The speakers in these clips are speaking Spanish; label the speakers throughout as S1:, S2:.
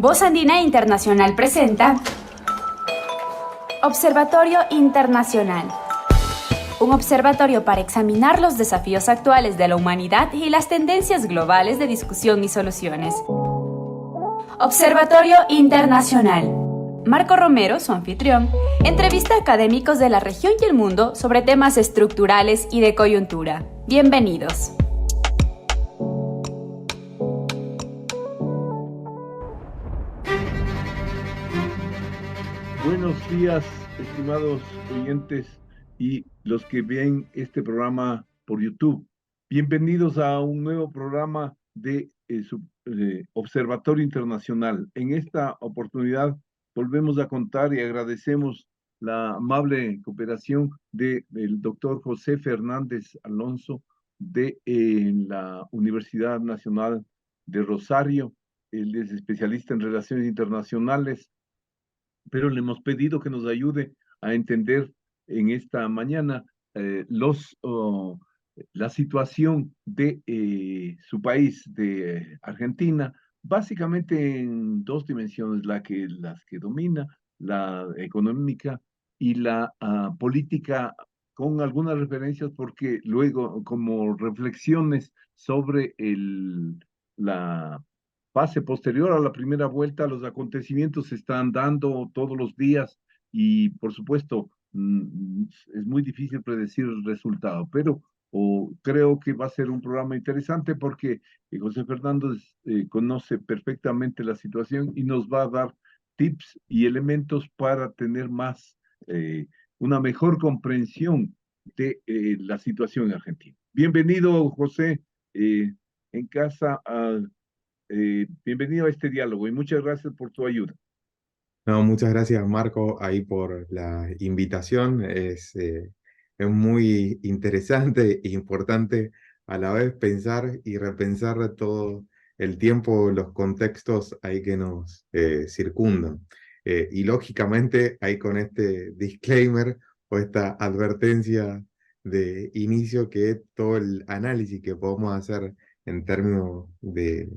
S1: Voz Andina Internacional presenta Observatorio Internacional. Un observatorio para examinar los desafíos actuales de la humanidad y las tendencias globales de discusión y soluciones. Observatorio Internacional. Marco Romero, su anfitrión, entrevista a académicos de la región y el mundo sobre temas estructurales y de coyuntura. Bienvenidos.
S2: Buenos días, estimados oyentes y los que ven este programa por YouTube. Bienvenidos a un nuevo programa de Observatorio Internacional. En esta oportunidad volvemos a contar y agradecemos la amable cooperación del doctor José Fernández Alonso de la Universidad Nacional de Rosario. Él es especialista en relaciones internacionales, pero le hemos pedido que nos ayude a entender en esta mañana la situación de su país, de Argentina, básicamente en dos dimensiones, las que domina, la económica y la política, con algunas referencias, porque luego como reflexiones sobre la fase posterior a la primera vuelta, los acontecimientos se están dando todos los días y, por supuesto, es muy difícil predecir el resultado, pero creo que va a ser un programa interesante porque José Fernández conoce perfectamente la situación y nos va a dar tips y elementos para tener eh, una mejor comprensión de la situación en Argentina. Bienvenido, José, en casa al bienvenido a este diálogo y muchas gracias por tu ayuda.
S3: No, muchas gracias Marco ahí por la invitación. Es muy interesante e importante a la vez pensar y repensar todo el tiempo los contextos ahí que nos circundan. Y lógicamente ahí con este disclaimer o esta advertencia de inicio que todo el análisis que podemos hacer en términos de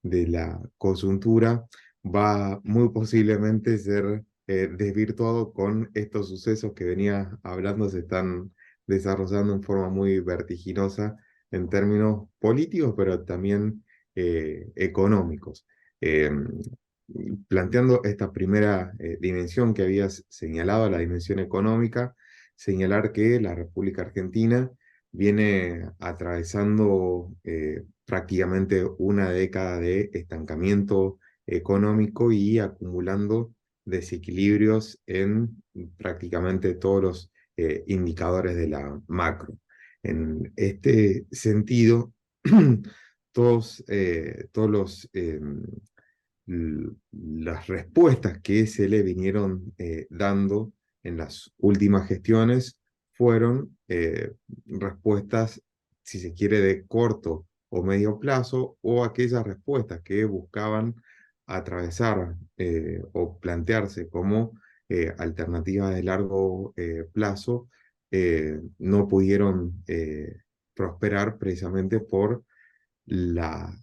S3: la coyuntura va muy posiblemente ser desvirtuado con estos sucesos que venía hablando, se están desarrollando en forma muy vertiginosa en términos políticos, pero también económicos. Eh, Planteando esta primera dimensión que habías señalado, la dimensión económica, señalar que la República Argentina viene atravesando prácticamente una década de estancamiento económico y acumulando desequilibrios en prácticamente todos los indicadores de la macro. En este sentido, todos las respuestas que se le vinieron dando en las últimas gestiones fueron respuestas, si se quiere, de corto o medio plazo, o aquellas respuestas que buscaban atravesar o plantearse como alternativas de largo plazo, no pudieron prosperar precisamente por la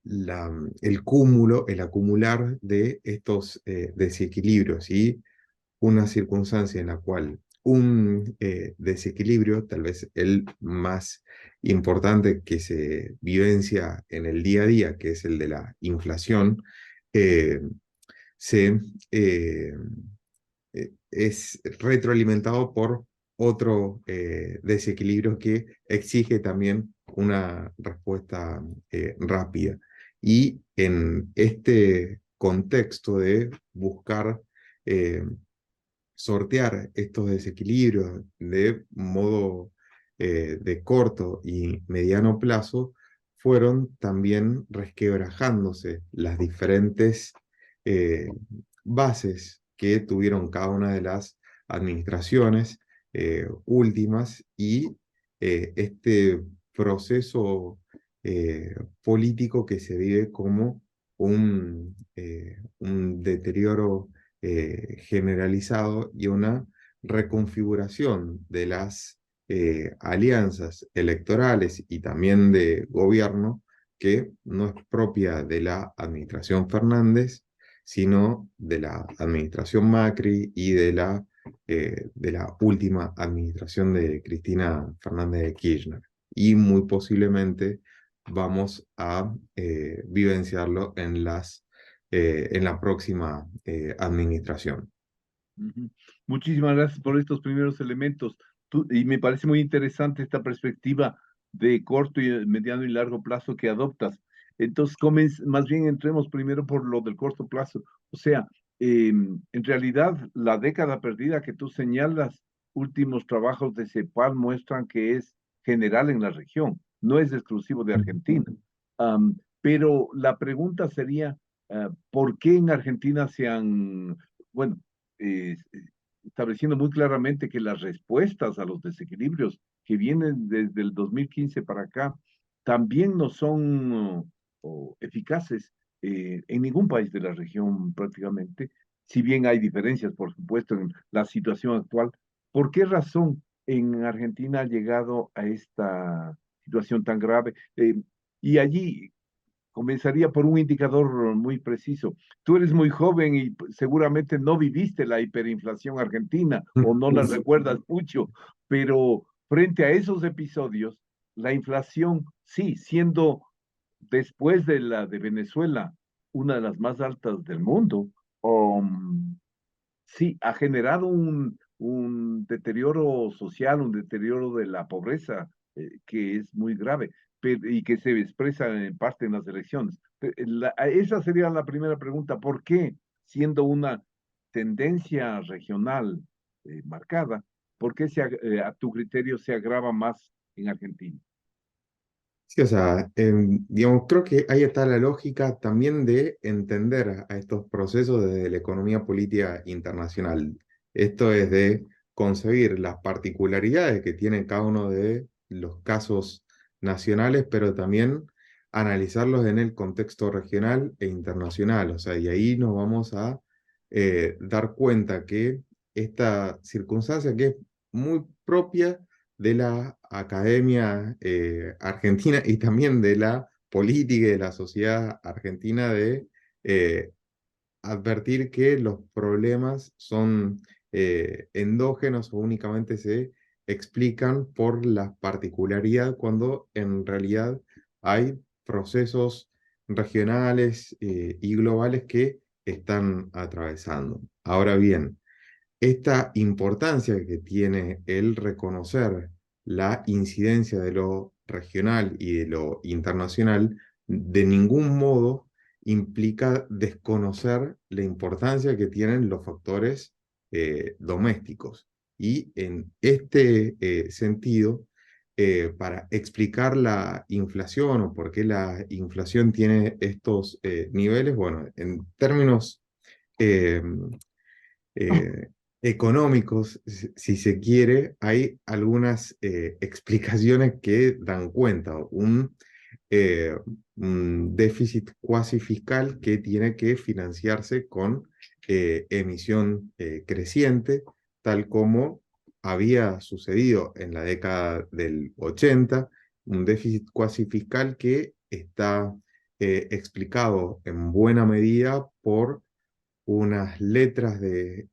S3: el acumular de estos desequilibrios y una circunstancia en la cual un desequilibrio, tal vez el más importante que se vivencia en el día a día, que es el de la inflación, eh, se, eh, es retroalimentado por otro desequilibrio que exige también una respuesta rápida. Y en este contexto de buscar sortear estos desequilibrios de modo de corto y mediano plazo, fueron también resquebrajándose las diferentes eh, bases que tuvieron cada una de las administraciones últimas y este proceso político que se vive como un deterioro generalizado y una reconfiguración de las alianzas electorales y también de gobierno que no es propia de la administración Fernández sino de la administración Macri y de la última administración de Cristina Fernández de Kirchner. Y muy posiblemente vamos a vivenciarlo en la próxima administración.
S2: Muchísimas gracias por estos primeros elementos. Y me parece muy interesante esta perspectiva de corto y mediano y largo plazo que adoptas. Entonces, más bien entremos primero por lo del corto plazo. O sea, en realidad, la década perdida que tú señalas, últimos trabajos de CEPAL muestran que es general en la región, no es exclusivo de Argentina. Pero la pregunta sería, ¿por qué en Argentina bueno, eh, estableciendo muy claramente que las respuestas a los desequilibrios que vienen desde el 2015 para acá también no son eficaces en ningún país de la región prácticamente, si bien hay diferencias, por supuesto, en la situación actual. ¿Por qué razón en Argentina ha llegado a esta situación tan grave? Y allí comenzaría por un indicador muy preciso. Tú eres muy joven y seguramente no viviste la hiperinflación argentina o no la recuerdas mucho, pero frente a esos episodios, la inflación, sí, siendo después de la de Venezuela una de las más altas del mundo, sí, ha generado un deterioro social, un deterioro de la pobreza que es muy grave y que se expresa en parte en las elecciones. Esa sería la primera pregunta. ¿Por qué, siendo una tendencia regional marcada, por qué a tu criterio se agrava más en Argentina?
S3: Sí, o sea, digamos, creo que ahí está la lógica también de entender a estos procesos desde la economía política internacional. Esto es de concebir las particularidades que tiene cada uno de los casos nacionales, pero también analizarlos en el contexto regional e internacional. O sea, y ahí nos vamos a dar cuenta que esta circunstancia que es muy propia de la academia argentina y también de la política y de la sociedad argentina de eh, advertir que los problemas son endógenos o únicamente se explican por la particularidad cuando en realidad hay procesos regionales y globales que están atravesando. Ahora bien, esta importancia que tiene el reconocer la incidencia de lo regional y de lo internacional, de ningún modo implica desconocer la importancia que tienen los factores domésticos. Y en este sentido, para explicar la inflación o por qué la inflación tiene estos niveles, bueno, en términos eh, eh, económicos, si se quiere, hay algunas explicaciones que dan cuenta. Eh, un déficit cuasi fiscal que tiene que financiarse con emisión creciente, tal como había sucedido en la década del 80, un déficit cuasi fiscal que está explicado en buena medida por unas letras de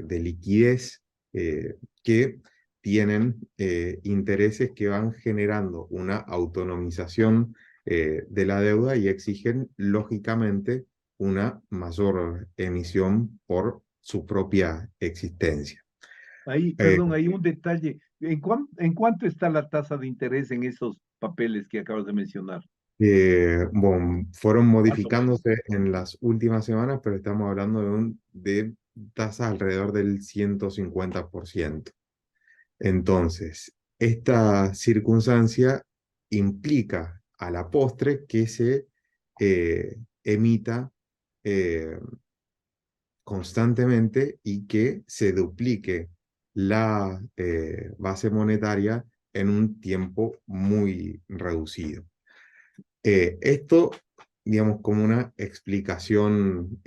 S3: liquidez que tienen intereses que van generando una autonomización de la deuda y exigen, lógicamente, una mayor emisión por su propia existencia.
S2: Ahí,
S3: Eh,
S2: perdón, hay un detalle. ¿En cuánto está la tasa de interés en esos papeles que acabas de mencionar?
S3: bueno, fueron
S2: Más o menos.
S3: modificándose en las últimas semanas, pero estamos hablando de tasas alrededor del 150%. Entonces, esta circunstancia implica a la postre que se emita eh, constantemente y que se duplique la base monetaria en un tiempo muy reducido. Esto, digamos, como una explicación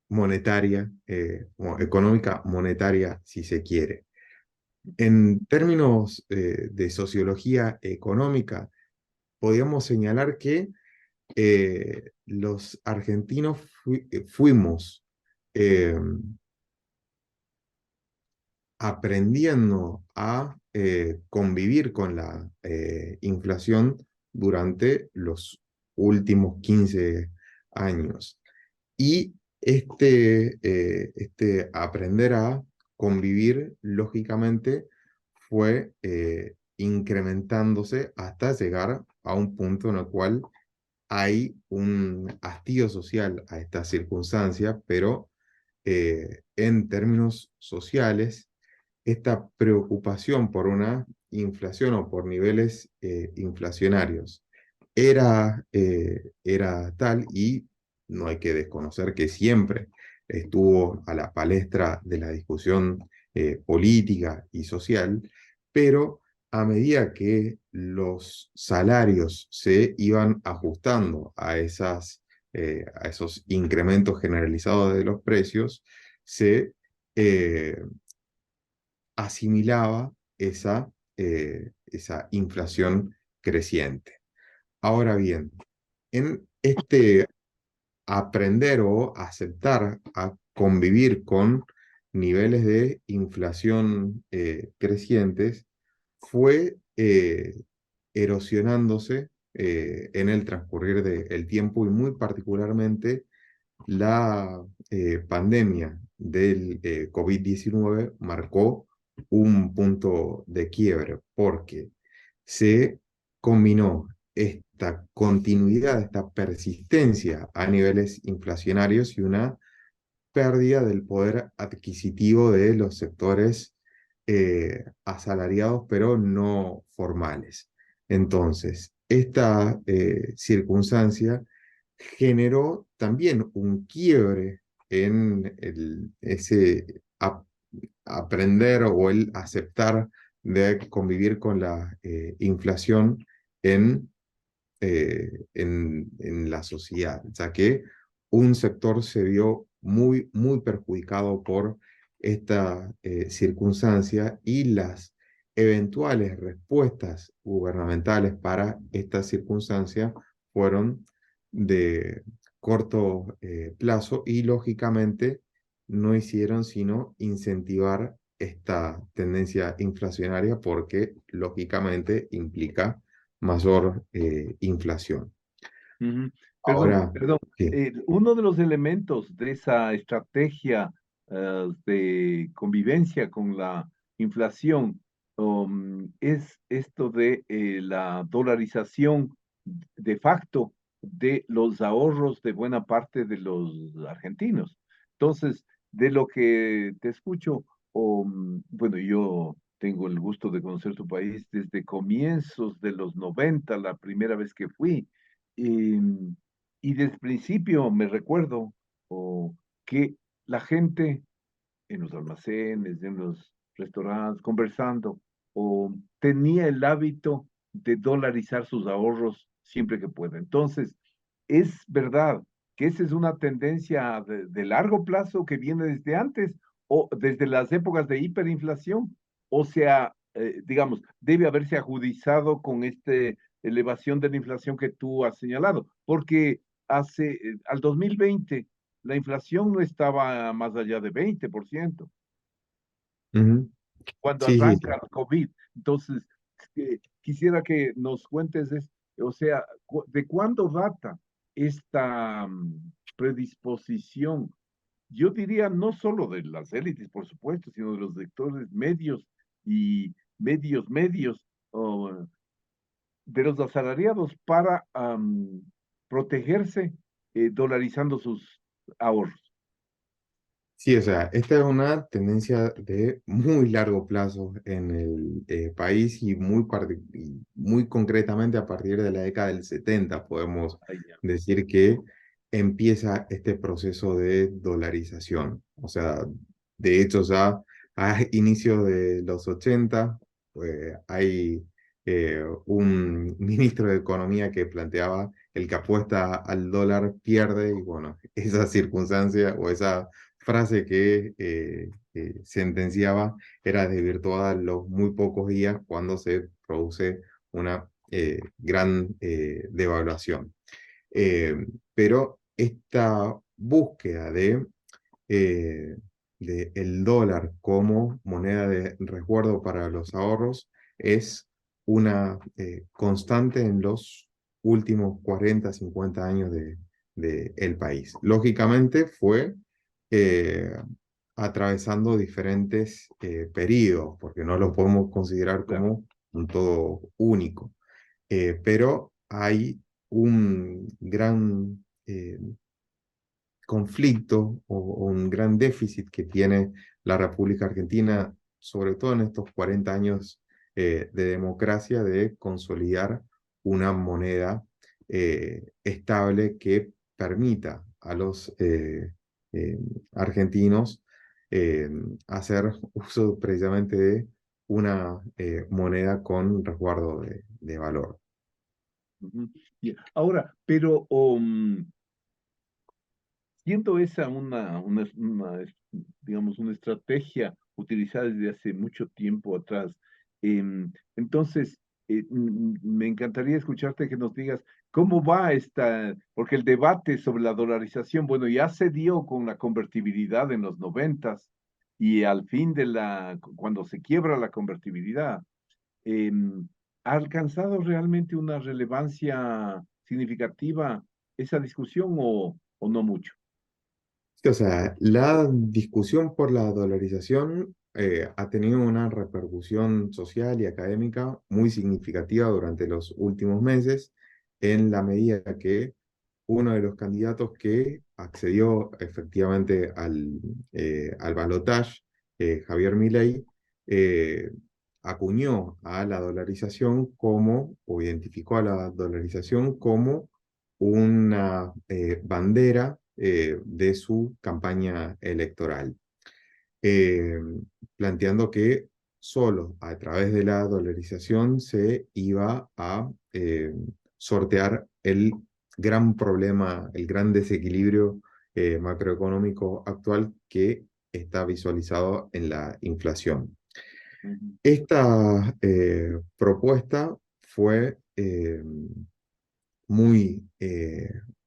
S3: monetaria, o económica monetaria, si se quiere. En términos de sociología económica, podríamos señalar que los argentinos fuimos eh, aprendiendo a convivir con la inflación durante los últimos 15 años. Y este aprender a convivir, lógicamente, fue incrementándose hasta llegar a un punto en el cual hay un hastío social a esta circunstancia, pero en términos sociales, esta preocupación por una inflación o por niveles inflacionarios era tal, y no hay que desconocer que siempre estuvo a la palestra de la discusión política y social, pero a medida que los salarios se iban ajustando a esos incrementos generalizados de los precios, se eh, asimilaba esa inflación creciente. Ahora bien, en este aprender o aceptar a convivir con niveles de inflación crecientes, fue erosionándose en el transcurrir del tiempo, y muy particularmente la pandemia del COVID-19 marcó un punto de quiebre, porque se combinó esta continuidad, esta persistencia a niveles inflacionarios y una pérdida del poder adquisitivo de los sectores asalariados pero no formales. Entonces, esta circunstancia generó también un quiebre en ese aprender o el aceptar de convivir con la inflación en, en la sociedad, ya que un sector se vio muy perjudicado por esta circunstancia, y las eventuales respuestas gubernamentales para esta circunstancia fueron de corto plazo, y lógicamente no hicieron sino incentivar esta tendencia inflacionaria, porque lógicamente implica mayor inflación.
S2: Ujú. Perdón,
S3: Ahora,
S2: perdón.
S3: sí.
S2: Uno de los elementos de esa estrategia de convivencia con la inflación es esto de la dolarización de facto de los ahorros de buena parte de los argentinos. Entonces, de lo que te escucho, bueno, yo tengo el gusto de conocer tu país desde comienzos de los 90, la primera vez que fui. Y, y desde el principio me recuerdo que la gente en los almacenes, en los restaurantes, conversando, tenía el hábito de dolarizar sus ahorros siempre que pueda. Entonces, es verdad que esa es una tendencia de largo plazo que viene desde antes o desde las épocas de hiperinflación, o sea, digamos, debe haberse agudizado con esta elevación de la inflación que tú has señalado, porque al 2020 la inflación no estaba más allá de 20%
S3: Ujú.
S2: cuando
S3: Sí, sí,
S2: arranca el COVID. Entonces, quisiera que nos cuentes, o sea, ¿de cuándo data esta predisposición? Yo diría no solo de las élites, por supuesto, sino de los sectores medios y medios, o de los asalariados para protegerse dolarizando sus ahorros.
S3: sí, o sea, esta es una tendencia de muy largo plazo en el país, y y muy concretamente a partir de la década del 70 podemos
S2: Ahí ya.
S3: decir que empieza este proceso de dolarización. O sea, de hecho ya a inicios de los 80 hay un ministro de Economía que planteaba: el que apuesta al dólar pierde. Y bueno, esa circunstancia o esa frase que sentenciaba era desvirtuada en los muy pocos días cuando se produce una gran devaluación. Pero esta búsqueda eh, de el dólar como moneda de resguardo para los ahorros es una constante en los últimos 40, 50 años de el país. Lógicamente fue eh, atravesando diferentes periodos, porque no lo podemos considerar
S2: Claro.
S3: como un todo único. Pero hay un gran conflicto o un gran déficit que tiene la República Argentina, sobre todo en estos 40 años de democracia, de consolidar una moneda estable que permita a los eh, argentinos eh, hacer uso precisamente de una moneda con resguardo de valor.
S2: Ujú. Bien. Ahora, pero siendo esa digamos, una estrategia utilizada desde hace mucho tiempo atrás, entonces, me encantaría escucharte que nos digas cómo va esta, porque el debate sobre la dolarización, bueno, ya se dio con la convertibilidad en los noventas y al fin cuando se quiebra la convertibilidad, ¿ha alcanzado realmente una relevancia significativa esa discusión o no mucho?
S3: Sí, o sea, la discusión por la dolarización ha tenido una repercusión social y académica muy significativa durante los últimos meses, en la medida que uno de los candidatos que accedió efectivamente al balotaje, Javier Milei, eh, acuñó a la dolarización como, o identificó a la dolarización como una bandera de su campaña electoral, eh, planteando que solo a través de la dolarización se iba a sortear el gran problema, el gran desequilibrio macroeconómico actual que está visualizado en la inflación.
S2: Ujú,
S3: Esta propuesta fue muy,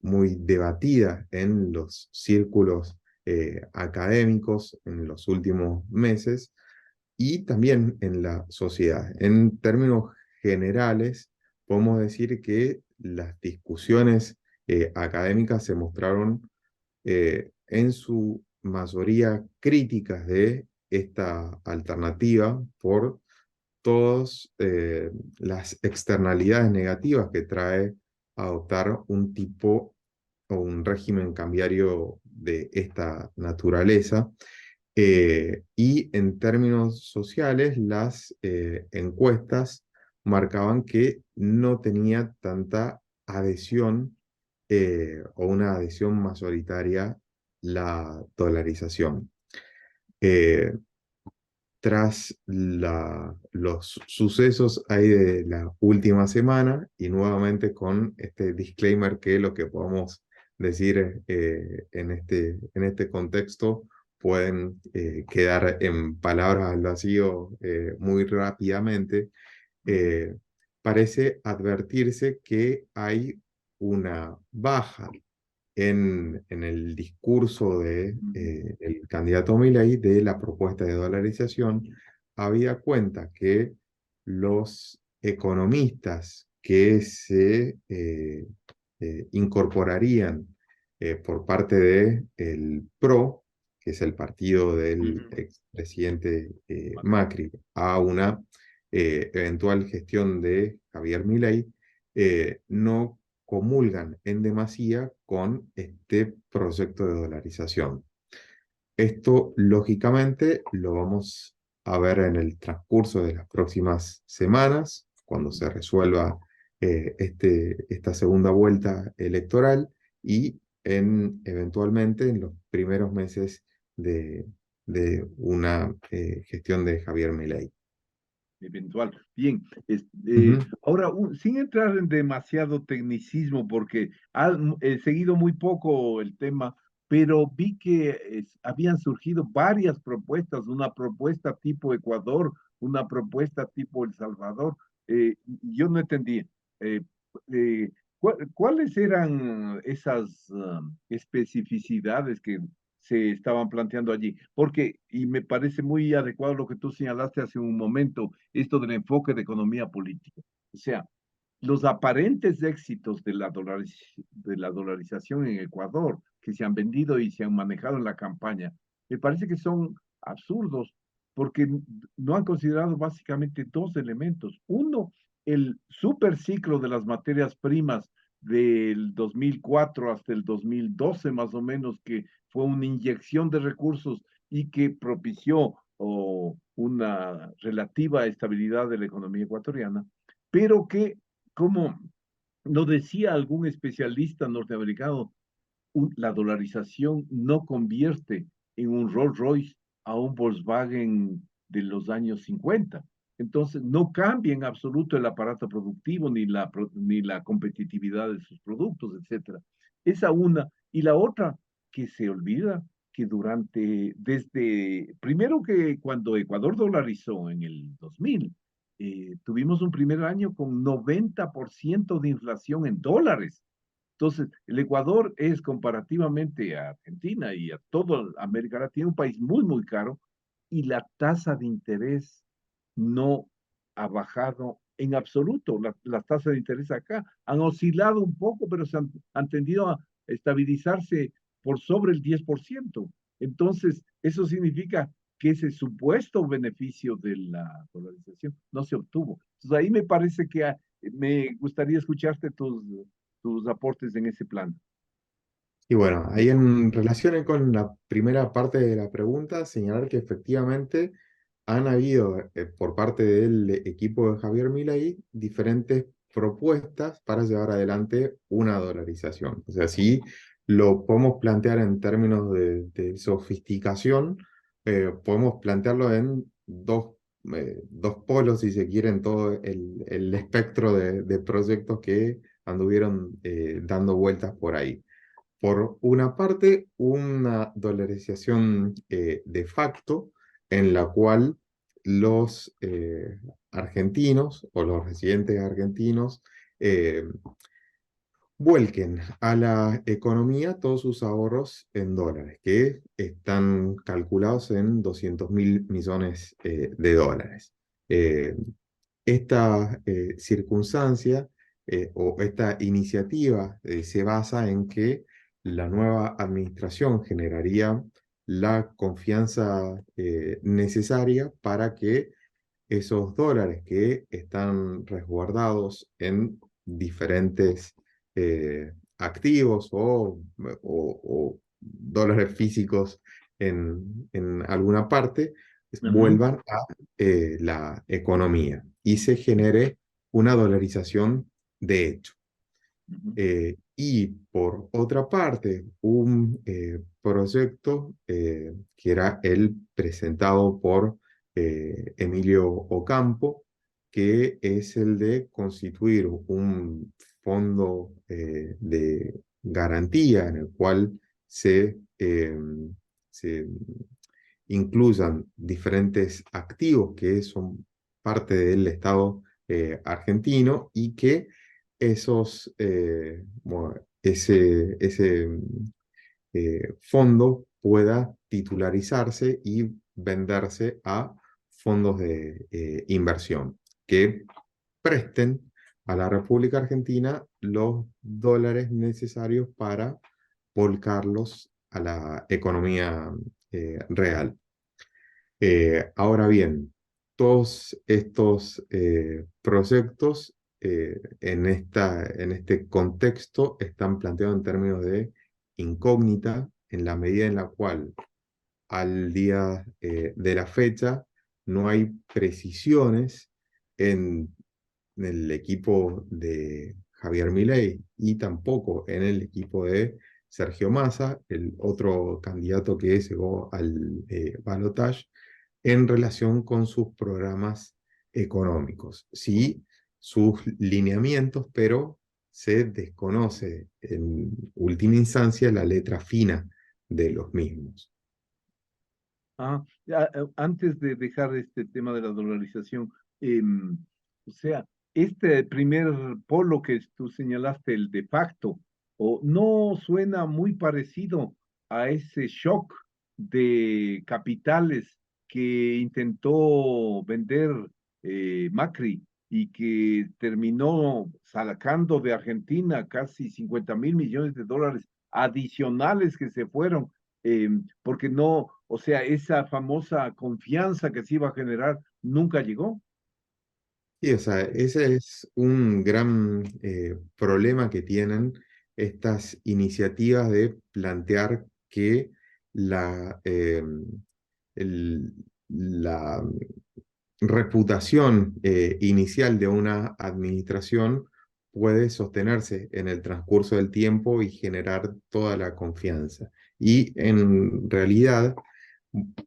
S3: muy debatida en los círculos académicos en los últimos meses y también en la sociedad. En términos generales, podemos decir que las discusiones académicas se mostraron en su mayoría críticas de esta alternativa por todas las externalidades negativas que trae adoptar un tipo o un régimen cambiario de esta naturaleza. Y en términos sociales, las encuestas marcaban que no tenía tanta adhesión o una adhesión mayoritaria la dolarización. Eh, Tras los sucesos ahí de la última semana y nuevamente con este disclaimer que lo que podemos decir en este contexto pueden quedar en palabras al vacío muy rápidamente,
S2: ujú,
S3: eh, parece advertirse que hay una baja en el discurso de
S2: ujú,
S3: el candidato Milei de la propuesta de dolarización, había cuenta que los economistas que se incorporarían por parte de el PRO, que es el partido del
S2: ujú.
S3: expresidente Macri, a una eventual gestión de Javier Milei, no comulgan en demasía con este proyecto de dolarización. Esto, lógicamente, lo vamos a ver en el transcurso de las próximas semanas, cuando se resuelva esta segunda vuelta electoral y eventualmente en los primeros meses de, de una gestión de Javier Milei.
S2: Eventual. Bien,
S3: Ujú.
S2: ahora, sin entrar en demasiado tecnicismo, porque he seguido muy poco el tema, pero vi que habían surgido varias propuestas, una propuesta tipo Ecuador, una propuesta tipo El Salvador. Yo no entendí. Eh, eh, ¿Cuáles eran esas especificidades que se estaban planteando allí? Porque, y me parece muy adecuado lo que tú señalaste hace un momento, esto del enfoque de economía política. O sea, los aparentes éxitos de de la dolarización en Ecuador, que se han vendido y se han manejado en la campaña, me parece que son absurdos, porque no han considerado básicamente dos elementos. Uno, el superciclo de las materias primas del 2004 hasta el 2012 más o menos, que fue una inyección de recursos y que propició una relativa estabilidad de la economía ecuatoriana, pero que, como lo decía algún especialista norteamericano, la dolarización no convierte en un Rolls Royce a un Volkswagen de los años 50. Entonces, no cambia en absoluto el aparato productivo ni la competitividad de sus productos, etcétera. Esa una. Y la otra, que se olvida que primero que cuando Ecuador dolarizó en el 2000, tuvimos un primer año con 90% de inflación en dólares. Entonces, el Ecuador es comparativamente a Argentina y a toda América Latina un país muy, muy caro y la tasa de interés no ha bajado en absoluto. Las tasas de interés acá han oscilado un poco, pero han tendido a estabilizarse por sobre el 10%. Entonces, eso significa que ese supuesto beneficio de la dolarización no se obtuvo. Entonces, ahí me parece que me gustaría escucharte tus aportes en ese plan.
S3: Y bueno, ahí en relación con la primera parte de la pregunta, señalar que efectivamente han habido por parte del equipo de Javier Milei diferentes propuestas para llevar adelante una dolarización. O sea, si lo podemos plantear en términos de sofisticación, podemos plantearlo en dos polos, si se quiere, en todo el espectro de proyectos que anduvieron dando vueltas por ahí. Por una parte, una dolarización de facto en la cual los argentinos o los residentes argentinos vuelquen a la economía todos sus ahorros en dólares, que están calculados en 200.000 millones de dólares. Eh, Esta circunstancia o esta iniciativa se basa en que la nueva administración generaría la confianza necesaria para que esos dólares que están resguardados en diferentes activos o dólares físicos en alguna parte,
S2: Ujú,
S3: vuelvan a la economía y se genere una dolarización de hecho.
S2: ujú,
S3: Y por otra parte, un proyecto que era el presentado por Emilio Ocampo, que es el de constituir un fondo de garantía en el cual se incluyan diferentes activos que son parte del Estado argentino y que ese fondo pueda titularizarse y venderse a fondos de inversión que presten a la República Argentina los dólares necesarios para volcarlos a la economía real. Ahora bien, todos estos proyectos en este contexto están planteados en términos de incógnita, en la medida en la cual al día de la fecha no hay precisiones en el equipo de Javier Milei y tampoco en el equipo de Sergio Massa, el otro candidato que llegó al balotaje, en relación con sus programas económicos. Sí, sus lineamientos, pero se desconoce en última instancia la letra fina de los mismos.
S2: Antes de dejar este tema de la dolarización, o sea, este primer polo que tú señalaste, el de facto, o no suena muy parecido a ese shock de capitales que intentó vender Macri y que terminó sacando de Argentina casi 50.000 millones de dólares adicionales que se fueron, porque no, o sea, esa famosa confianza que se iba a generar nunca llegó.
S3: Sí, o sea, ese es un gran problema que tienen estas iniciativas de plantear que la, el- la reputación inicial de una administración puede sostenerse en el transcurso del tiempo y generar toda la confianza. Y en realidad,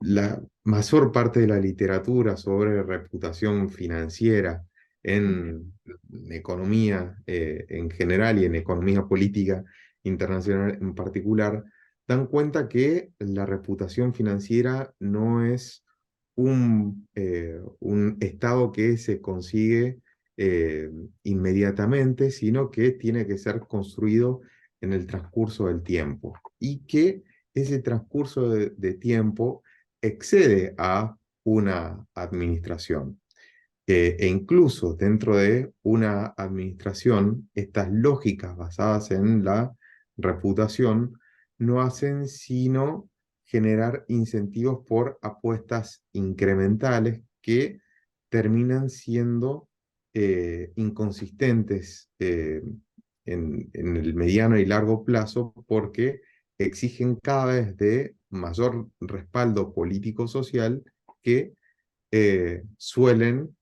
S3: la mayor parte de la literatura sobre reputación financiera en economía en general y en economía política internacional en particular, dan cuenta que la reputación financiera no es un estado que se consigue eh, inmediatamente, sino que tiene que ser construido en el transcurso del tiempo y que ese transcurso de tiempo excede a una administración. E incluso dentro de una administración, estas lógicas basadas en la reputación no hacen sino generar incentivos por apuestas incrementales que terminan siendo inconsistentes en el mediano y largo plazo porque exigen cada vez de mayor respaldo político-social que suelen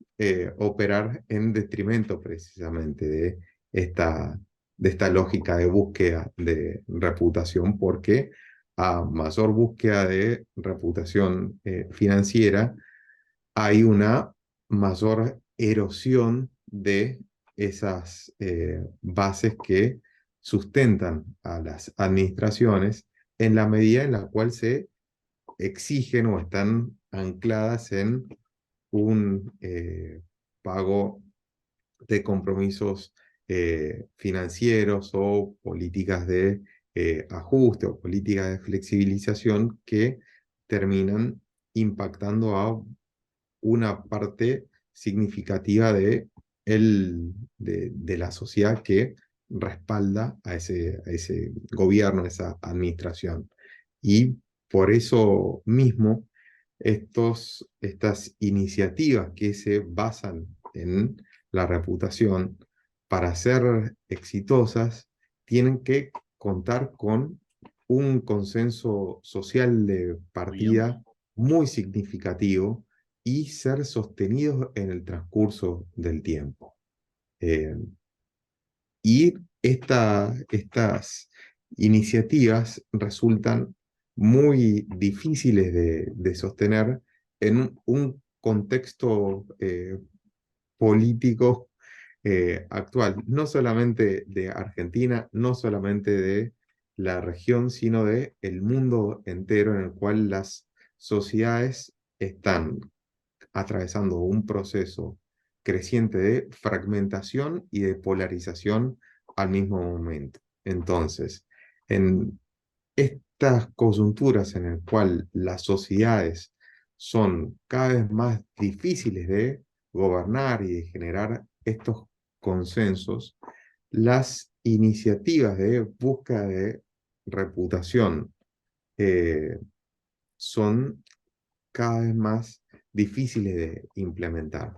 S3: operar en detrimento precisamente de esta lógica de búsqueda de reputación, porque a mayor búsqueda de reputación financiera, hay una mayor erosión de esas bases que sustentan a las administraciones en la medida en la cual se exigen o están ancladas en un pago de compromisos financieros o políticas de ajuste o políticas de flexibilización que terminan impactando a una parte significativa de la sociedad que respalda a ese gobierno, a esa administración. Y por eso mismo, estas iniciativas que se basan en la reputación, para ser exitosas, tienen que contar con un consenso social de
S2: Oíamos.
S3: partida muy significativo y ser sostenidos en el transcurso del tiempo. Eh, y estas iniciativas resultan muy difíciles de sostener en un contexto político actual, no solamente de Argentina, no solamente de la región, sino de el mundo entero en el cual las sociedades están atravesando un proceso creciente de fragmentación y de polarización al mismo momento. Entonces, en estas coyunturas en el cual las sociedades son cada vez más difíciles de gobernar y de generar estos consensos, las iniciativas de búsqueda de reputación son cada vez más difíciles de implementar.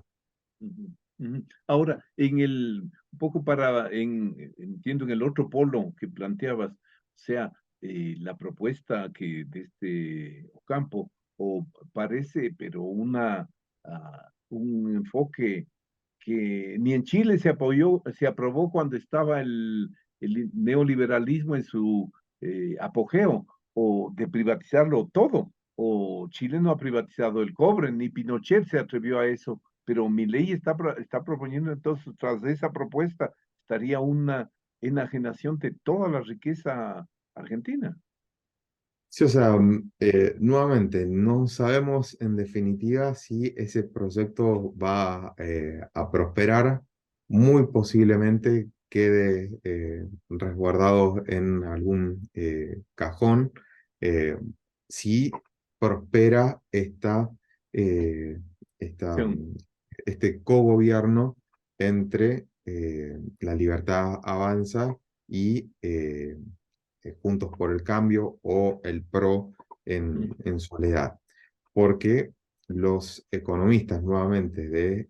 S2: Ujú, ujú. Ahora, un poco entiendo en el otro polo que planteabas, o sea, la propuesta que de este Ocampo, o parece, pero un enfoque que ni en Chile se aprobó cuando estaba el neoliberalismo en su apogeo, o de privatizarlo todo, o Chile no ha privatizado el cobre, ni Pinochet se atrevió a eso, pero Milei está proponiendo entonces, tras esa propuesta, estaría una enajenación de toda la riqueza argentina.
S3: Sí, o sea, nuevamente, no sabemos en definitiva si ese proyecto va a prosperar. muy posiblemente quede resguardado en algún cajón eh, si prospera eh, esta,
S2: Sí.
S3: este cogobierno entre La Libertad Avanza y Juntos por el Cambio o el PRO en Soledad, porque los economistas nuevamente del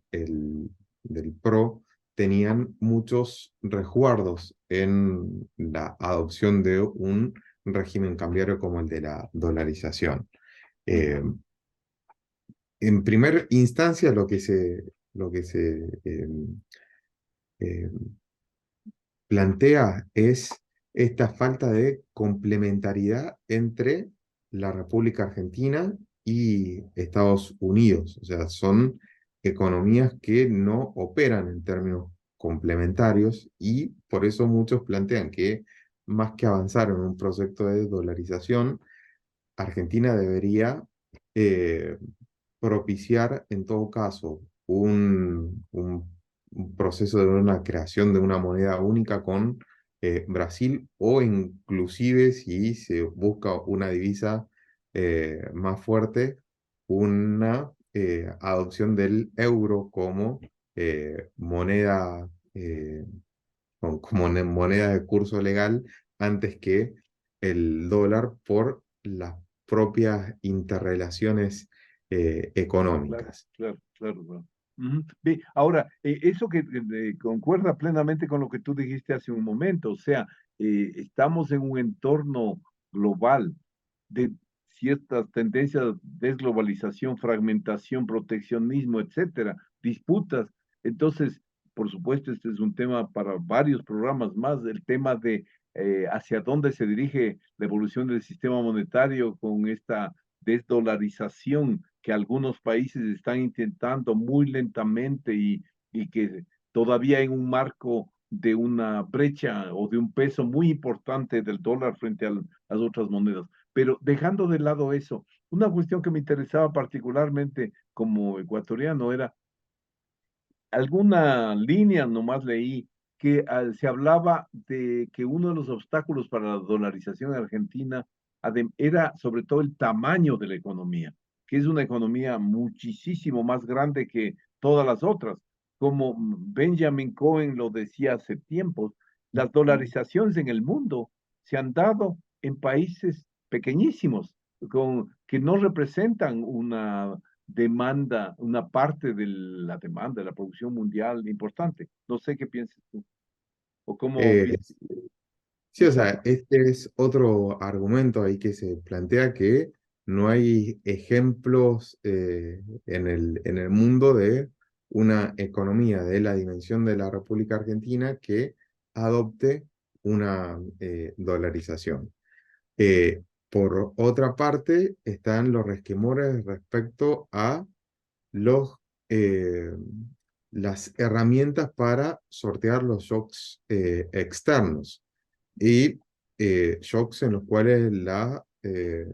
S3: PRO tenían muchos resguardos en la adopción de un régimen cambiario como el de la dolarización. Eh,
S2: Ujú.
S3: en primera instancia, lo que se eh, plantea es esta falta de complementariedad entre la República Argentina y Estados Unidos. O sea, son economías que no operan en términos complementarios y por eso muchos plantean que más que avanzar en un proyecto de dolarización, Argentina debería eh, propiciar en todo caso un proceso de una creación de una moneda única con Brasil o inclusive si se busca una divisa más fuerte, una adopción del euro como moneda como moneda de curso legal antes que el dólar por las propias interrelaciones
S2: Claro,
S3: económicas.
S2: claro, claro, claro. Ujú. Ve, ahora, eso concuerda plenamente con lo que tú dijiste hace un momento, o sea, estamos en un entorno global de ciertas tendencias, desglobalización, fragmentación, proteccionismo, etcétera, disputas. Entonces, por supuesto, este es un tema para varios programas más, el tema de hacia dónde se dirige la evolución del sistema monetario con esta desdolarización que algunos países están intentando muy lentamente y que todavía en un marco de una brecha o de un peso muy importante del dólar frente a las otras monedas. Pero dejando de lado eso, una cuestión que me interesaba particularmente como ecuatoriano era alguna línea, nomás leí, que se hablaba de que uno de los obstáculos para la dolarización en Argentina era sobre todo el tamaño de la economía, que es una economía muchísimo más grande que todas las otras. Como Benjamin Cohen lo decía hace tiempos, las dolarizaciones en el mundo se han dado en países pequeñísimos, que no representan una demanda, una parte de la demanda, de la producción mundial importante. No sé qué piensas tú o cómo
S3: Eh,
S2: viste
S3: sí, o
S2: esa
S3: sea,
S2: parte.
S3: este es otro argumento ahí que se plantea que no hay ejemplos en el mundo de una economía de la dimensión de la República Argentina que adopte una dolarización. Por otra parte, están los resquemores respecto a los, eh, las herramientas para sortear los shocks externos y shocks en los cuales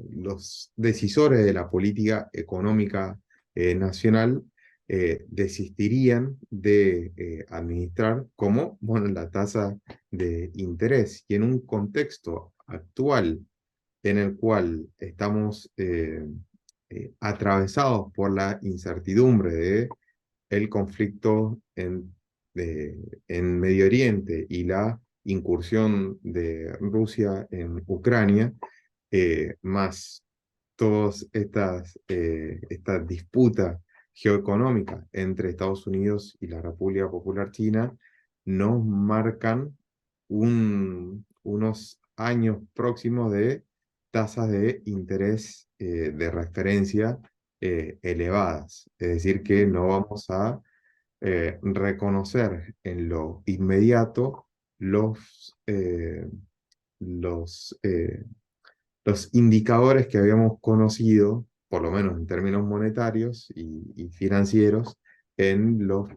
S3: los decisores de la política económica nacional desistirían de administrar como, bueno, la tasa de interés. Y en un contexto actual en el cual estamos atravesados por la incertidumbre de el conflicto en Medio Oriente y la incursión de Rusia en Ucrania, más todas esta disputa geoeconómica entre Estados Unidos y la República Popular China, nos marcan unos años próximos de tasas de interés de referencia elevadas. Es decir, que no vamos a reconocer en lo inmediato los, eh, los indicadores que habíamos conocido, por lo menos en términos monetarios y financieros, en los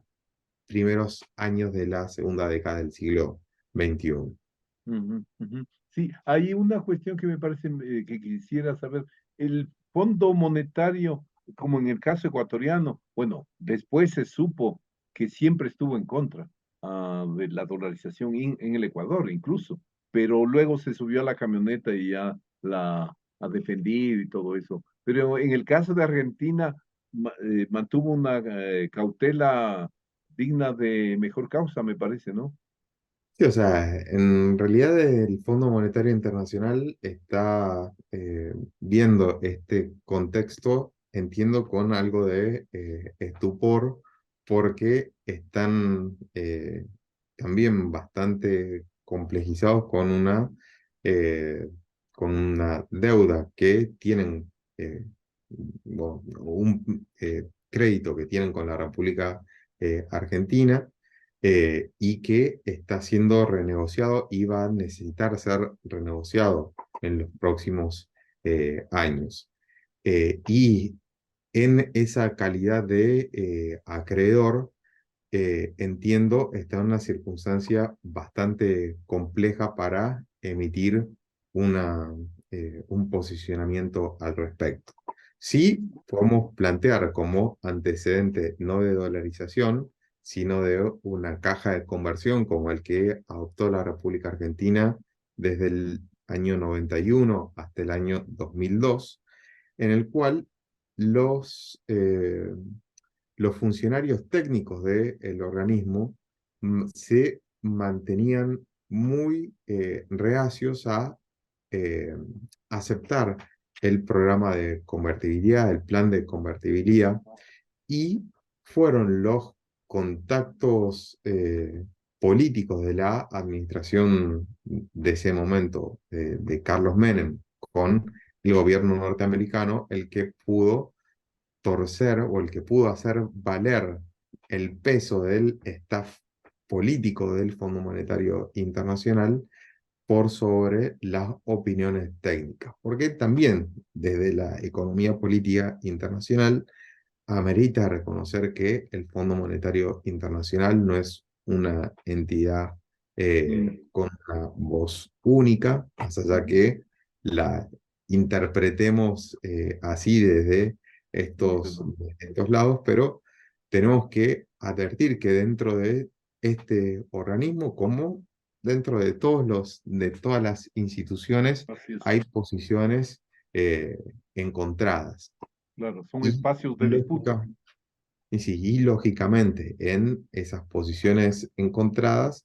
S3: primeros años de la segunda década del siglo XXI.
S2: Ujú, ujú. Sí, hay una cuestión que me parece que quisiera saber. El Fondo Monetario, como en el caso ecuatoriano, bueno, después se supo que siempre estuvo en contra. de la dolarización en el Ecuador incluso, pero luego se subió a la camioneta y ya la a defender y todo eso. Pero en el caso de Argentina, mantuvo una cautela digna de mejor causa, me parece, ¿no?
S3: Sí, o sea, en realidad el Fondo Monetario Internacional está viendo este contexto, entiendo, con algo de estupor, porque están también bastante complejizados eh, con una deuda que tienen, un crédito que tienen con la República Argentina, y que está siendo renegociado y va a necesitar ser renegociado en los próximos años. Y en esa calidad de acreedor, entiendo, está en una circunstancia bastante compleja para emitir un posicionamiento al respecto. Sí, podemos plantear como antecedente no de dolarización, sino de una caja de conversión como el que adoptó la República Argentina desde el año 91 hasta el año 2002, en el cual los, eh, los funcionarios técnicos del organismo se mantenían muy reacios a eh, aceptar el programa de convertibilidad, el plan de convertibilidad, y fueron los contactos políticos de la administración de ese momento, de Carlos Menem, con el gobierno norteamericano, el que pudo torcer o el que pudo hacer valer el peso del staff político del Fondo Monetario Internacional por sobre las opiniones técnicas. Porque también desde la economía política internacional amerita reconocer que el Fondo Monetario Internacional no es una entidad con una voz única, más allá que la interpretemos así desde estos lados, pero tenemos que advertir que dentro de este organismo, como dentro de de todas las instituciones,
S2: Así es,
S3: hay posiciones eh, encontradas.
S2: claro, son
S3: Y,
S2: espacios de disputa.
S3: lógica, y sí, y lógicamente, en esas posiciones encontradas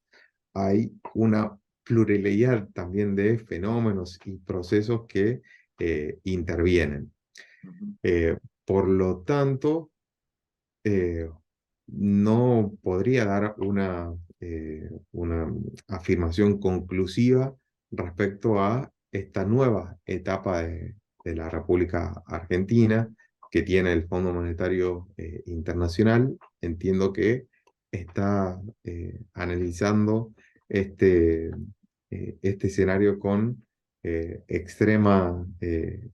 S3: hay una pluralidad también de fenómenos y procesos que intervienen.
S2: Ujú.
S3: Eh, por lo tanto, eh, no podría dar una afirmación conclusiva respecto a esta nueva etapa de la República Argentina que tiene el Fondo Monetario Internacional. Entiendo que está analizando este, este escenario con extrema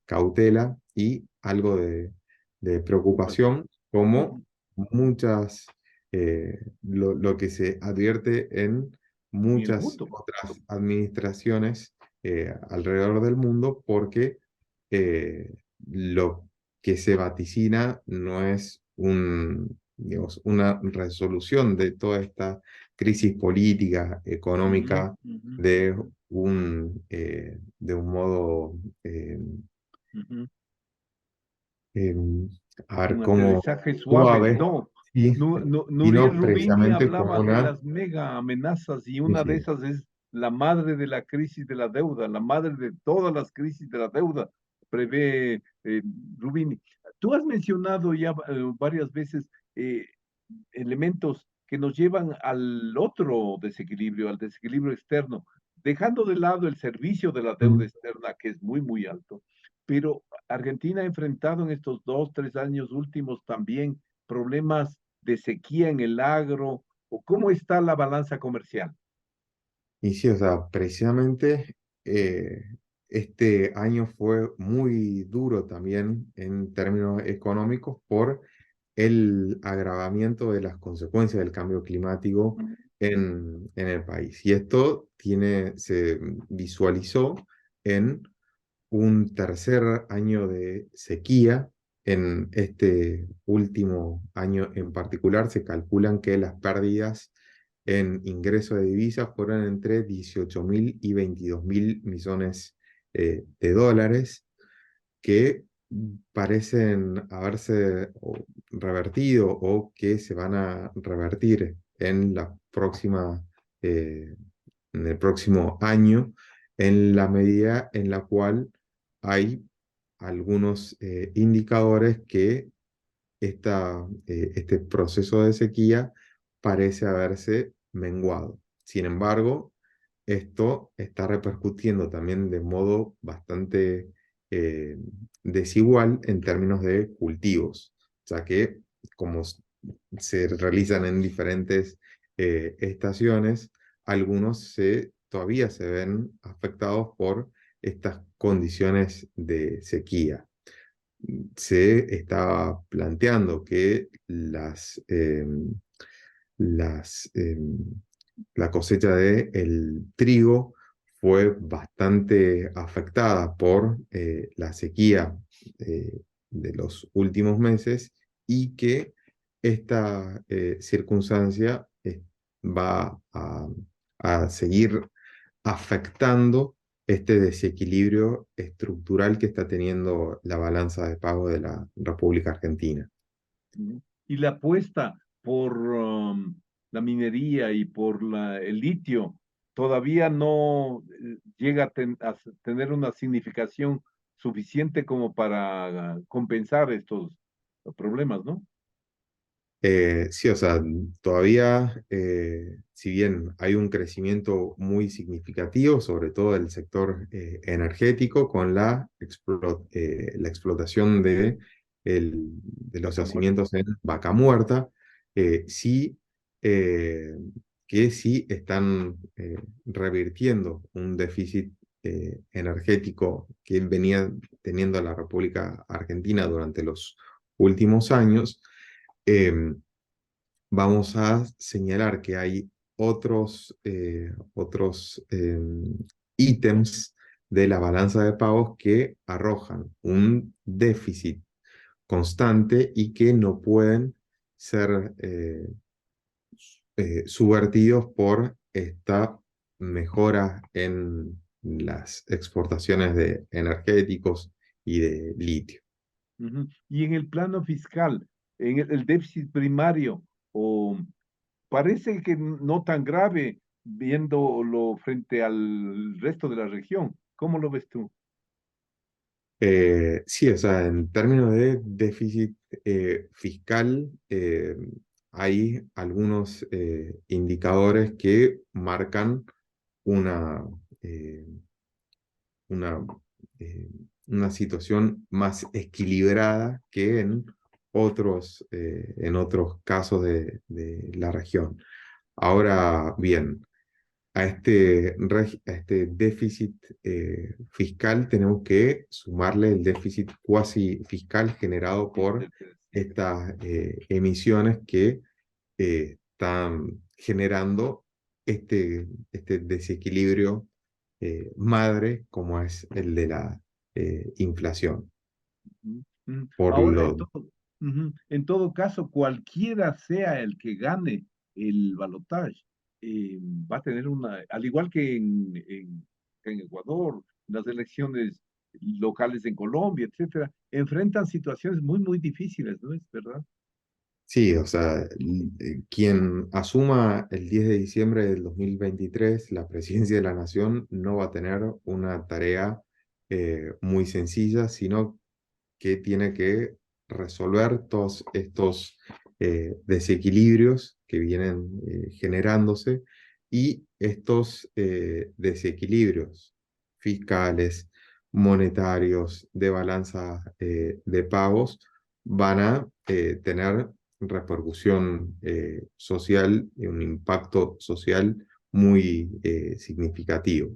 S3: cautela y algo de preocupación, como
S2: Ujú.
S3: lo que se advierte en
S2: En el
S3: muchas
S2: mundo.
S3: otras administraciones alrededor del mundo, porque lo que se vaticina no es digamos, una resolución de toda esta crisis política,
S2: Ujú,
S3: económica,
S2: ujú,
S3: de un modo, eh,
S2: ujú.
S3: eh, a ver
S2: Un
S3: cómo,
S2: aterrizaje
S3: a
S2: suave.
S3: ver,
S2: No,
S3: sí,
S2: Nuriel
S3: sino
S2: Rubini
S3: precisamente como
S2: hablaba de
S3: una...
S2: las mega amenazas y
S3: Sí,
S2: una de
S3: sí.
S2: esas es la madre de la crisis de la deuda, la madre de todas las crisis de la deuda, prevé Rubini. Tú has mencionado ya varias veces eh, elementos que nos llevan al otro desequilibrio, al desequilibrio externo, dejando de lado el servicio de la deuda
S3: Mm.
S2: externa, que es muy, muy alto. Pero Argentina ha enfrentado en estos 2, 3 años últimos también problemas de sequía en el agro, o cómo está la balanza comercial.
S3: Y sí, o sea, precisamente eh, este año fue muy duro también en términos económicos por el agravamiento de las consecuencias del cambio climático en el país. Y esto se visualizó en un tercer año de sequía. En este último año en particular se calculan que las pérdidas en ingreso de divisas fueron entre 18.000 y 22.000 millones de dólares, que parecen haberse revertido o que se van a revertir en en el próximo año, en la medida en la cual hay algunos indicadores que este proceso de sequía parece haberse menguado. Sin embargo, esto está repercutiendo también de modo bastante desigual en términos de cultivos, ya que como se realizan en diferentes estaciones, algunos todavía se ven afectados por estas condiciones de sequía. Se está planteando que las, la cosecha de el trigo fue bastante afectada por la sequía de los últimos meses, y que esta circunstancia va a seguir afectando este desequilibrio estructural que está teniendo la balanza de pago de la República Argentina.
S2: Ujú. Y la apuesta por la minería y por el litio todavía no llega a tener una significación suficiente como para compensar estos problemas, ¿no?
S3: Sí, o sea, todavía, si bien hay un crecimiento muy significativo, sobre todo del sector energético, con la explotación de los
S2: Vaca muerta.
S3: yacimientos en Vaca Muerta, sí, eh, que sí están revirtiendo un déficit energético que venía teniendo la República Argentina durante los últimos años. Vamos a señalar que hay otros ítems de la balanza de pagos que arrojan un déficit constante y que no pueden ser subvertidos por esta mejora en las exportaciones de energéticos y de litio.
S2: Ujú. Y en el plano fiscal, en el déficit primario, o parece que no tan grave viéndolo frente al resto de la región. ¿Cómo lo ves tú?
S3: Sí, o sea, en términos de déficit fiscal, hay algunos indicadores que marcan una, eh, una, eh, una situación más equilibrada que en otros casos de la región. Ahora bien, a este déficit fiscal tenemos que sumarle el déficit cuasi fiscal generado por estas emisiones que están generando este desequilibrio madre, como es el de la inflación.
S2: Ujú, ujú.
S3: Por
S2: Ahora,
S3: lo,
S2: en todo caso, cualquiera sea el que gane el balotaje, va a tener al igual que en Ecuador, las elecciones locales en Colombia, etcétera, enfrentan situaciones muy, muy difíciles, ¿no es verdad?
S3: sí, o sea, quien asuma el 10 de diciembre del 2023 la presidencia de la nación no va a tener una tarea muy sencilla, sino que tiene que resolver todos estos desequilibrios que vienen generándose, y estos desequilibrios fiscales, monetarios, de balanza de pagos, van a tener repercusión social y un impacto social muy significativo.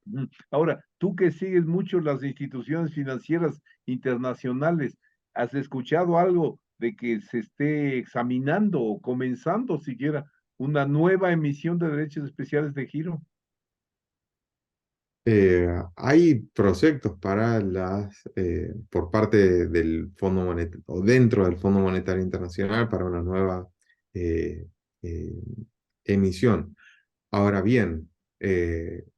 S2: Ujú. Ahora, tú que sigues mucho las instituciones financieras internacionales, ¿has escuchado algo de que se esté examinando o comenzando siquiera una nueva emisión de derechos especiales de giro?
S3: Hay proyectos por parte del Fondo Monetario, o dentro del Fondo Monetario Internacional, para una nueva eh, eh, emisión. Ahora bien,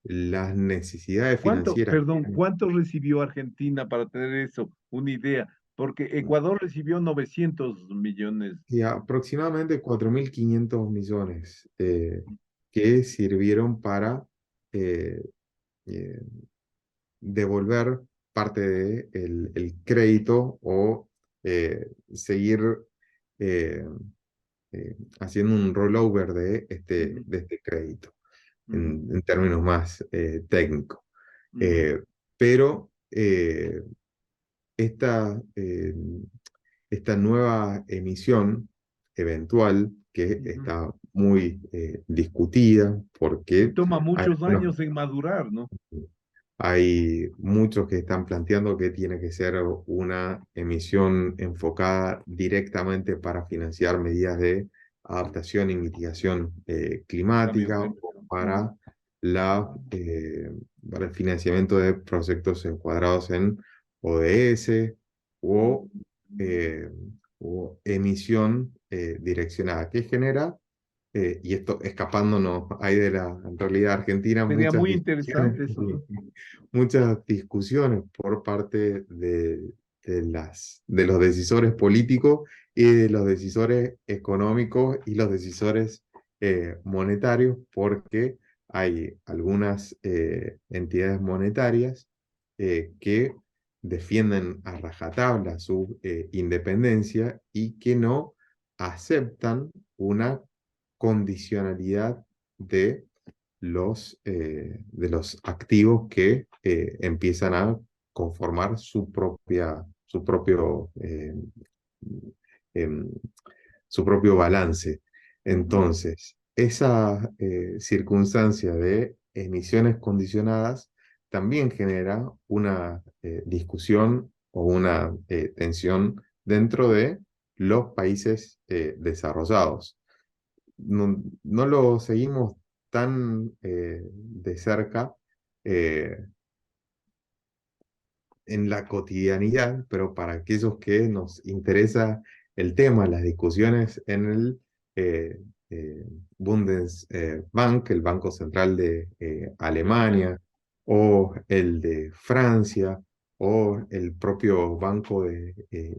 S3: las necesidades financieras,
S2: ¿Cuánto recibió Argentina para tener eso? Una idea, porque Ecuador recibió 900 millones.
S3: y aproximadamente 4.500 millones que sirvieron para eh, eh, devolver parte del el crédito o seguir eh, haciendo un rollover
S2: Ujú,
S3: de este crédito,
S2: ujú,
S3: en términos más técnicos.
S2: ujú,
S3: Eh, pero esta, eh, esta nueva emisión eventual, que
S2: ujú.
S3: está muy discutida,
S2: Y
S3: porque
S2: toma
S3: hay
S2: muchos
S3: algunos.
S2: años en madurar, ¿no?
S3: Hay muchos que están planteando que tiene que ser una emisión enfocada directamente para financiar medidas de adaptación y mitigación
S2: Cambio
S3: climática, o
S2: climático. Ujú,
S3: para el financiamiento de proyectos encuadrados en ODS
S2: ujú,
S3: o, eh, o emisión direccionada, que genera, y esto escapándonos ahí de la realidad argentina,
S2: sería muy interesante eso, ¿no?
S3: muchas discusiones por parte de los decisores políticos y de los decisores económicos y los decisores monetarios, porque hay algunas entidades monetarias que defienden a rajatabla su independencia y que no aceptan una condicionalidad de los activos que empiezan a conformar em, su propio balance.
S2: Ujú.
S3: Entonces, esa circunstancia de emisiones condicionadas también genera una discusión o una tensión dentro de los países desarrollados. No lo seguimos tan de cerca eh, en la cotidianidad, pero para aquellos que nos interesa el tema, las discusiones en el eh, Bundesbank, el Banco Central de
S2: De Alemania.
S3: Alemania, o el de Francia, o el propio Banco de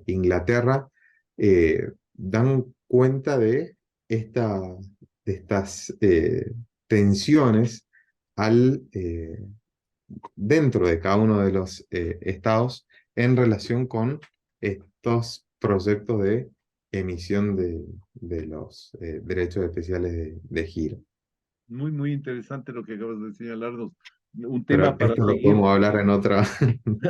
S3: Inglaterra, dan cuenta de estas tensiones al, dentro de cada uno de los estados en relación con estos proyectos de emisión de los derechos especiales de giro.
S2: Muy, muy interesante lo que acabas de señalarnos. Un
S3: Pero
S2: tema para
S3: esto lo
S2: seguir.
S3: podemos hablar en otra.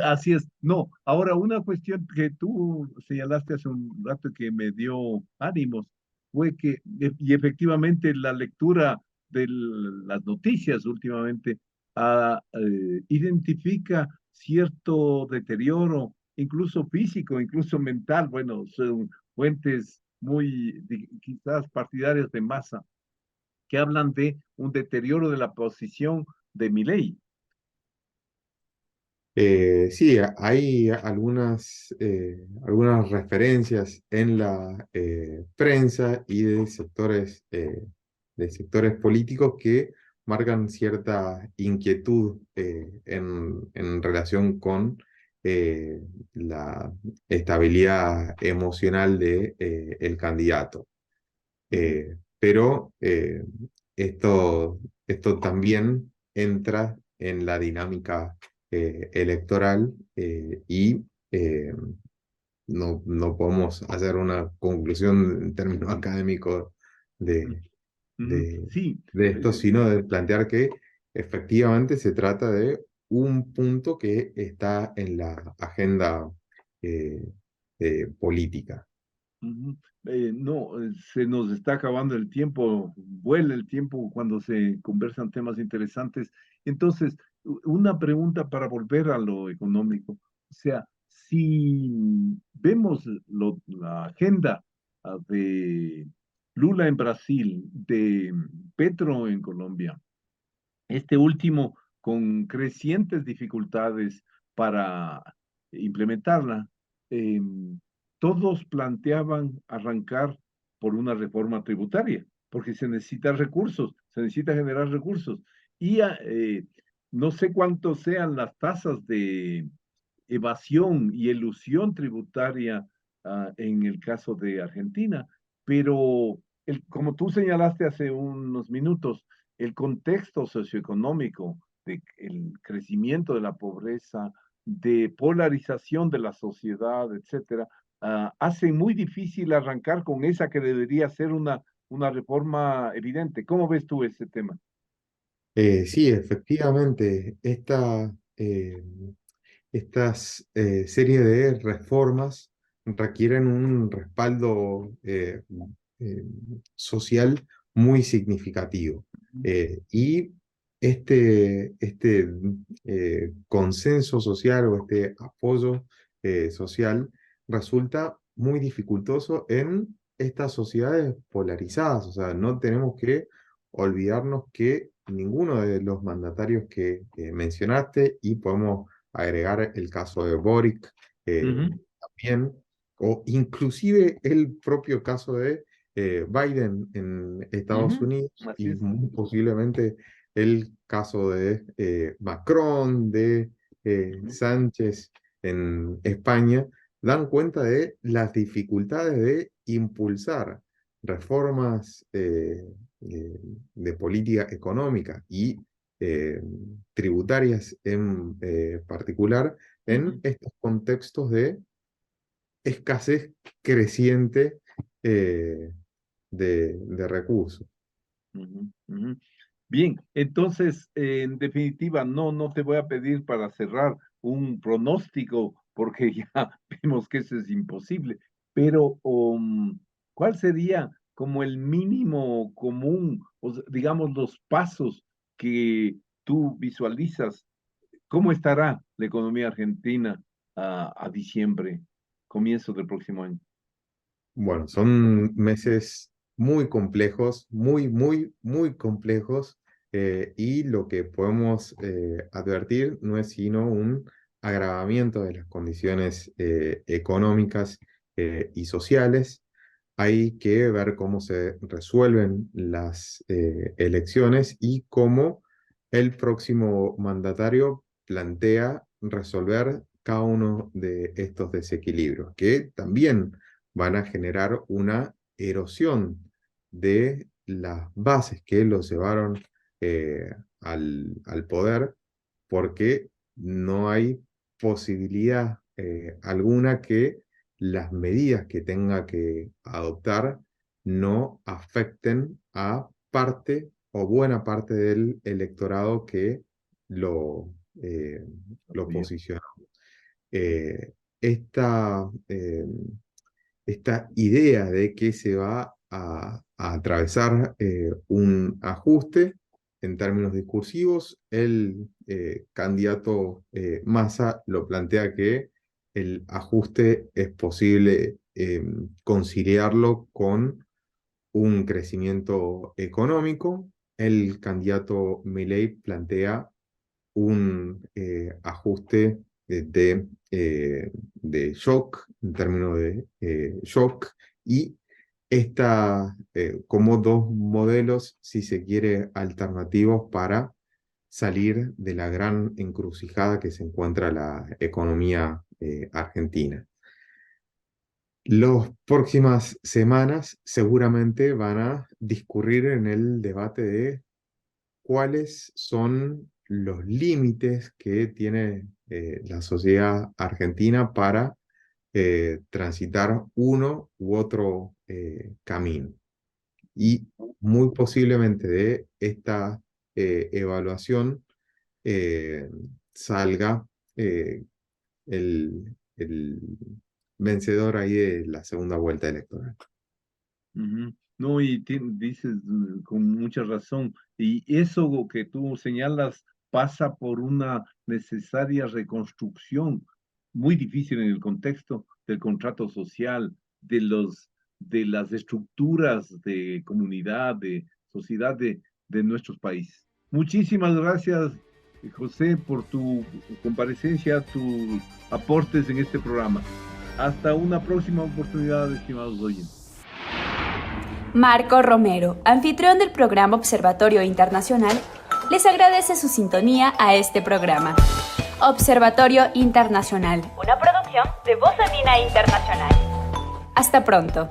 S2: Así es. No, ahora una cuestión que tú señalaste hace un rato que me dio ánimos fue que, y efectivamente la lectura de las noticias últimamente identifica cierto deterioro, incluso físico, incluso mental. Bueno, son fuentes muy quizás partidarias de masa que hablan de un deterioro de la posición de Milei.
S3: Sí, hay algunas referencias en la prensa y de sectores políticos que marcan cierta inquietud en relación con eh, la estabilidad emocional de el candidato.
S2: Ujú,
S3: Pero esto también entra en la dinámica electoral y no podemos hacer una conclusión en términos académicos
S2: ujú,
S3: de,
S2: ujú.
S3: de,
S2: Sí,
S3: de esto,
S2: eh,
S3: sino de plantear que efectivamente se trata de un punto que está en la agenda eh, política.
S2: ujú. No, se nos está acabando el tiempo, vuela el tiempo cuando se conversan temas interesantes. Entonces, una pregunta para volver a lo económico. O sea, si vemos la agenda de Lula en Brasil, de Petro en Colombia, este último con crecientes dificultades para implementarla. Eh, Todos planteaban arrancar por una reforma tributaria. porque se necesitan recursos, se necesita generar recursos. Y no sé cuántos sean las tasas de evasión y elusión tributaria en el caso de Argentina, pero como tú señalaste hace unos minutos, el contexto socioeconómico, el crecimiento de la pobreza, de polarización de la sociedad, etcétera, hace muy difícil arrancar con esa que debería ser una reforma evidente. ¿Cómo ves tú ese tema?
S3: Sí, efectivamente, estas serie de reformas requieren un respaldo eh, social muy significativo. Y este consenso social o este apoyo social resulta muy dificultoso en estas sociedades polarizadas. O sea, no tenemos que olvidarnos que ninguno de los mandatarios que mencionaste, y podemos agregar el caso de Boric también, o inclusive el propio caso de Biden en Estados Unidos,
S2: Así
S3: y
S2: es.
S3: muy posiblemente el caso de Macron, de Sánchez en España, dan cuenta de las dificultades de impulsar reformas de política económica y eh, tributarias en particular en estos contextos de escasez creciente eh, de recursos.
S2: Ujú, ujú. Bien, entonces, en definitiva, no te voy a pedir para cerrar un pronóstico, porque ya vimos que eso es imposible, pero ¿cuál sería como el mínimo común, digamos, los pasos que tú visualizas? ¿Cómo estará la economía argentina a diciembre, comienzo del próximo año?
S3: Bueno, son meses muy complejos, muy complejos, y lo que podemos advertir no es sino un agravamiento de las condiciones económicas y sociales. Hay que ver cómo se resuelven las elecciones y cómo el próximo mandatario plantea resolver cada uno de estos desequilibrios, que también van a generar una erosión de las bases que los llevaron al poder, porque no hay posibilidad alguna que las medidas que tenga que adoptar no afecten a parte o buena parte del electorado que lo, eh, lo
S2: Apoyo.
S3: posicionó. Eh, esta, esta idea de que se va a atravesar un ajuste en términos discursivos, el candidato Massa lo plantea que el ajuste es posible conciliarlo con un crecimiento económico. El candidato Milei plantea un ajuste de shock, en términos de shock, y como dos modelos, si se quiere, alternativos para salir de la gran encrucijada que se encuentra la economía argentina. Las próximas semanas seguramente van a discurrir en el debate de cuáles son los límites que tiene la sociedad argentina para transitar uno u otro camino. Y muy posiblemente de esta evaluación eh, salga el vencedor ahí de la segunda vuelta electoral.
S2: Ujú. No, y dices con mucha razón, y eso que tú señalas pasa por una necesaria reconstrucción muy difícil en el contexto del contrato social, de las estructuras de comunidad, de sociedad de nuestros países. Muchísimas gracias, José, por tu comparecencia, tus aportes en este programa. Hasta una próxima oportunidad, estimados oyentes.
S1: Marco Romero, anfitrión del programa Observatorio Internacional, les agradece su sintonía a este programa. Observatorio Internacional, una producción de Voz Andina Internacional. Hasta pronto.